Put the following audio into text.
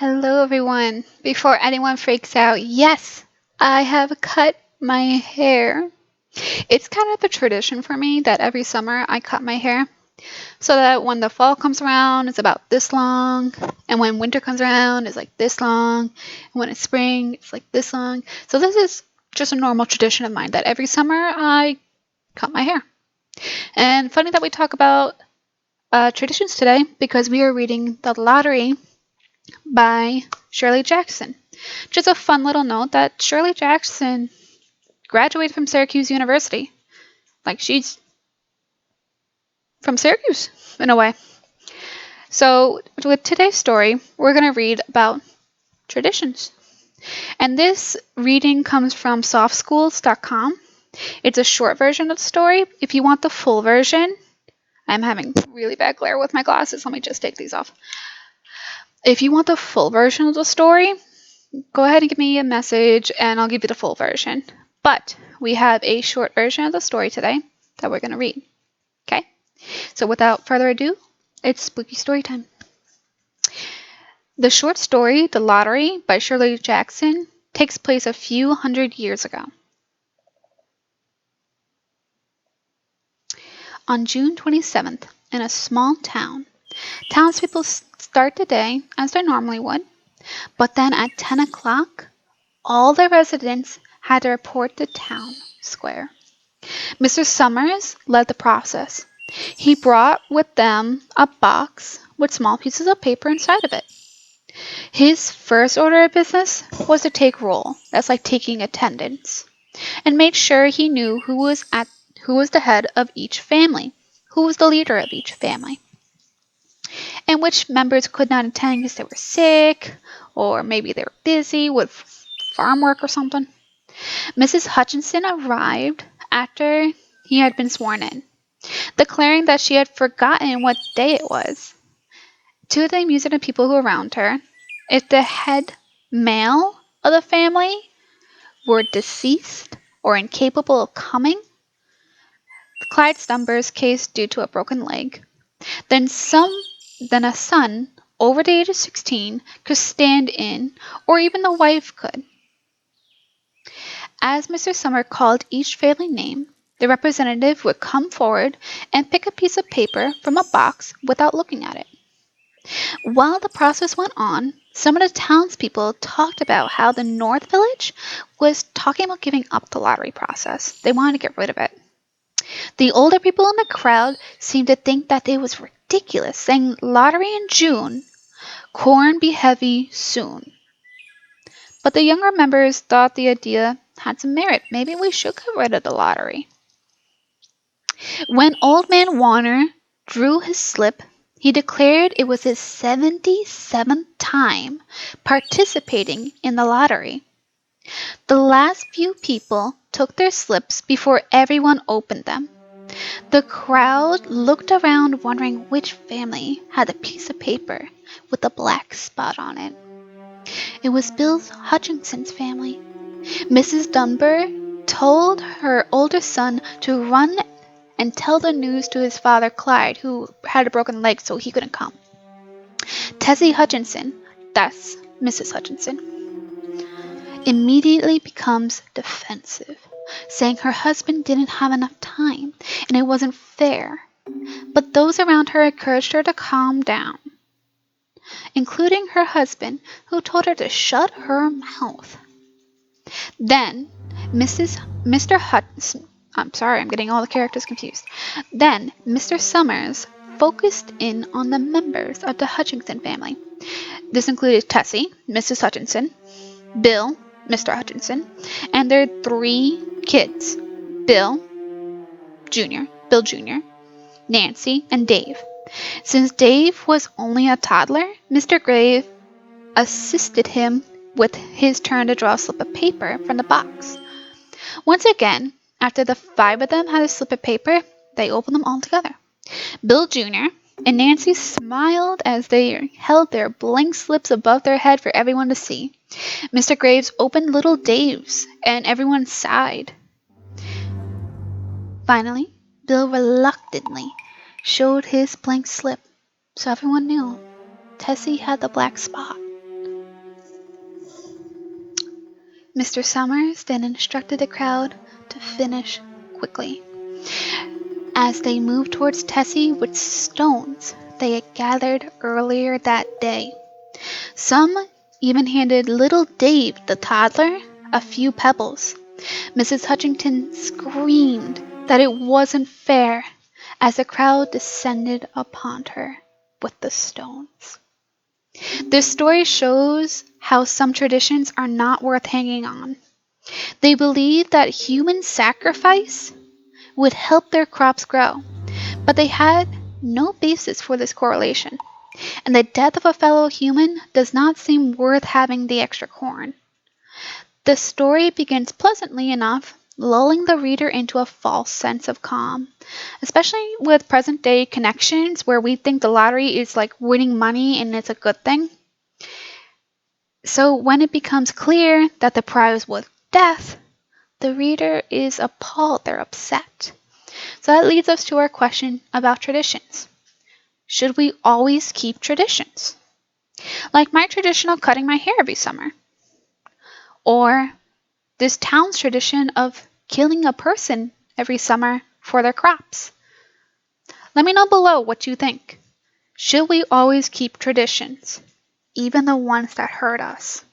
Hello, everyone. Before anyone freaks out, yes, I have cut my hair. It's kind of a tradition for me that every summer I cut my hair so that when the fall comes around, it's about this long, and when winter comes around, it's like this long, and when it's spring, it's like this long. So, this is just a normal tradition of mine that every summer I cut my hair. And funny that we talk about traditions today because we are reading The Lottery by Shirley Jackson. Just a fun little note that Shirley Jackson graduated from Syracuse University. Like she's from Syracuse in a way. So, with today's story, we're going to read about traditions. And this reading comes from softschools.com. It's a short version of the story. If you want the full version, I'm having really bad glare with my glasses. Let me just take these off. If you want the full version of the story, go ahead and give me a message and I'll give you the full version. But we have a short version of the story today that we're going to read. Okay? So without further ado, it's spooky story time. The short story, The Lottery by Shirley Jackson, takes place a few hundred years ago. On June 27th, in a small town, townspeople start the day as they normally would, but then at 10 o'clock, all the residents had to report to town square. Mr. Summers led the process. He brought with them a box with small pieces of paper inside of it. His first order of business was to take roll, that's like taking attendance, and make sure he knew who was the head of each family, who was the leader of each family, and which members could not attend because they were sick, or maybe they were busy with farm work or something. Mrs. Hutchinson arrived after he had been sworn in, declaring that she had forgotten what day it was. To the amusement of people who were around her, if the head male of the family were deceased or incapable of coming, Clyde Stumber's case due to a broken leg, then a son over the age of 16 could stand in, or even the wife could. As Mr. Summer called each family name, the representative would come forward and pick a piece of paper from a box without looking at it. While the process went on, some of the townspeople talked about how the North Village was talking about giving up the lottery process. They wanted to get rid of it. The older people in the crowd seemed to think that it was ridiculous, saying lottery in June, corn be heavy soon. But the younger members thought the idea had some merit. Maybe we should get rid of the lottery. When Old Man Warner drew his slip, he declared it was his 77th time participating in the lottery. The last few people took their slips before everyone opened them. The crowd looked around wondering which family had a piece of paper with a black spot on it. It was Bill Hutchinson's family. Mrs. Dunbar told her older son to run and tell the news to his father Clyde, who had a broken leg so he couldn't come. Tessie Hutchinson, that's Mrs. Hutchinson, immediately becomes defensive, saying her husband didn't have enough time and it wasn't fair. But those around her encouraged her to calm down, including her husband, who told her to shut her mouth. Then Mr. Hudson, I'm sorry, I'm getting all the characters confused. Then Mr. Summers focused in on the members of the Hutchinson family. This included Tessie, Mrs. Hutchinson, Bill, Mr. Hutchinson, and their 3 kids, Bill Jr., Nancy, and Dave. Since Dave was only a toddler, Mr. Grave assisted him with his turn to draw a slip of paper from the box. Once again, after the 5 of them had a slip of paper, they opened them all together. Bill Jr. and Nancy smiled as they held their blank slips above their head for everyone to see. Mr. Graves opened little Dave's, and everyone sighed. Finally, Bill reluctantly showed his blank slip, so everyone knew Tessie had the black spot. Mr. Summers then instructed the crowd to finish quickly. As they moved towards Tessie with stones they had gathered earlier that day. Some even handed little Dave, the toddler, a few pebbles. Mrs. Hutchington screamed that it wasn't fair as the crowd descended upon her with the stones. This story shows how some traditions are not worth hanging on. They believed that human sacrifice would help their crops grow, but they had no basis for this correlation, and the death of a fellow human does not seem worth having the extra corn. The story begins pleasantly enough, lulling the reader into a false sense of calm, especially with present day connections where we think the lottery is like winning money and it's a good thing. So when it becomes clear that the prize was death, the reader is appalled, they're upset. So that leads us to our question about traditions. Should we always keep traditions? Like my traditional cutting my hair every summer. Or this town's tradition of killing a person every summer for their crops. Let me know below what you think. Should we always keep traditions, even the ones that hurt us?